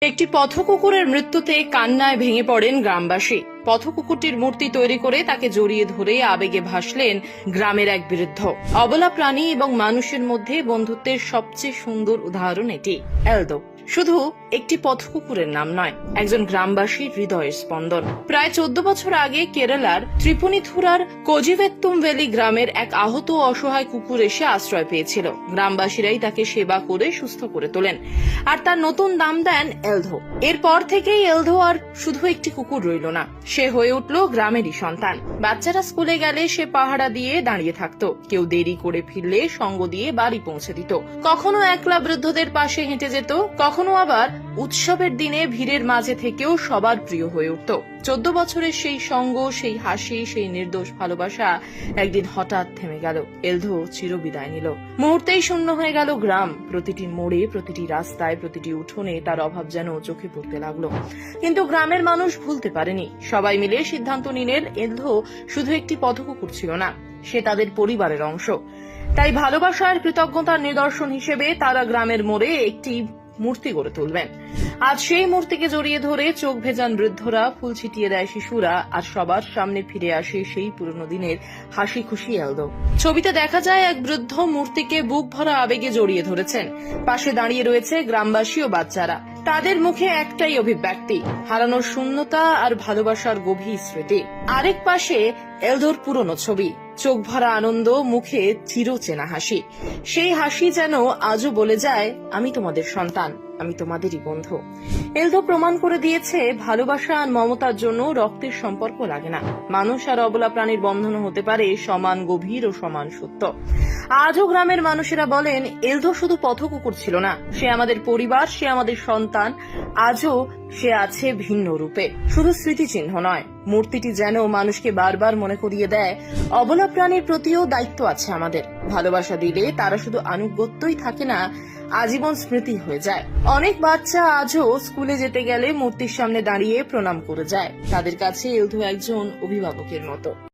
একটি পথকুকুরের মৃত্যুতে কান্নায় ভেঙে পড়েন গ্রামবাসী। পথকুকুরটির মূর্তি তৈরি করে তাকে জড়িয়ে ধরে আবেগে ভাসলেন গ্রামের এক বৃদ্ধ। অবলা প্রাণী এবং মানুষের মধ্যে বন্ধুত্বের সবচেয়ে সুন্দর উদাহরণ এটি। এলদো শুধু একটি পথকুকুরের নাম নয়, একজন গ্রামবাসীর হৃদয়ের স্পন্দন। প্রায় 14 বছর আগে কেরালার ত্রিপুনিথুরার কোজিভেত্তুম ভ্যালি গ্রামের এক আহত অসহায় কুকুর এসে আশ্রয় পেয়েছিল। গ্রামবাসীরাই তাকে সেবা করে সুস্থ করে তোলেন আর তার নতুন নাম দেন এলদো। এরপর থেকেই এলদো আর শুধু একটি কুকুর রইল না, সে হয়ে উঠল গ্রামেরই সন্তান। বাচ্চারা স্কুলে গেলে সে পাহারা দিয়ে দাঁড়িয়ে থাকতো, কেউ দেরি করে ফিরলে সঙ্গ দিয়ে বাড়ি পৌঁছে দিত। কখনো একলা বৃদ্ধদের পাশে হেঁটে যেত, কখনো আবার উৎসবের দিনে ভিড়ের মাঝে থেকেও সবার প্রিয় হয়ে উঠত। 14 বছরের সেই সঙ্গ, সেই হাসি, সেই নির্দোষ ভালোবাসা একদিন হঠাৎ থেমে গেল। এলদো চিরবিদায় নিল। মুহূর্তেই শূন্য হয়ে গেল গ্রাম। প্রতিটি মোড়ে, প্রতিটি রাস্তায়, প্রতিটি উঠোনে তার অভাব যেন চোখে পড়তে লাগলো। কিন্তু গ্রামের মানুষ ভুলতে পারেনি। সবাই মিলে সিদ্ধান্ত নিলেন এলদো শুধু একটি পথকুকুর ছিল না, সে তাদের পরিবারের অংশ। তাই ভালোবাসার কৃতজ্ঞতার নিদর্শন হিসেবে তারা গ্রামের মোড়ে একটি মূর্তি গড়ে তুলবেন। আজ সেই মূর্তিকে জড়িয়ে ধরে চোখ ভেজান বৃদ্ধরা, ফুল ছিটিয়ে দেয় শিশুরা, আর সবার সামনে ফিরে আসে সেই পুরনো দিনের হাসি খুশি এলদো। ছবিতে দেখা যায় এক বৃদ্ধ মূর্তিকে বুক ভরা আবেগে জড়িয়ে ধরেছেন। পাশে দাঁড়িয়ে রয়েছে গ্রামবাসী ও বাচ্চারা। তাদের মুখে একটাই অভিব্যক্তি, হারানোর শূন্যতা আর ভালোবাসার গভীর স্মৃতি। আরেক পাশে এলদোর পুরনো ছবি, চোখ ভরা আনন্দ, মুখে চিরচেনা হাসি। সেই হাসি যেন আজও বলে যায়, আমি তোমাদের সন্তান, আমি তোমাদেরই বন্ধু। এলদো প্রমাণ করে দিয়েছে, ভালোবাসা আর মমতার জন্য রক্তের সম্পর্ক লাগে না। মানুষ আর অবলা প্রাণীর বন্ধন হতে পারে সমান গভীর ও সমান সত্য। আজও গ্রামের মানুষেরা বলেন, এলদো শুধু পথকুকুর ছিল না, সে আমাদের পরিবার, সে আমাদের সন্তান। আজও সে আছে ভিন্ন রূপে, শুধু স্মৃতিচিহ্ন নয়। মূর্তিটি যেন মানুষকে বারবার মনে করিয়ে দেয়, অবলা প্রাণীর প্রতিও দায়িত্ব আছে আমাদের। ভালোবাসা দিলে তারা শুধু আনুগত্যই থাকে না, আজীবন স্মৃতি হয়ে যায়। অনেক বাচ্চা আজও স্কুলে যেতে গেলে মূর্তির সামনে দাঁড়িয়ে প্রণাম করে যায়। তাদের কাছে এলদো একজন অভিভাবকের মতো।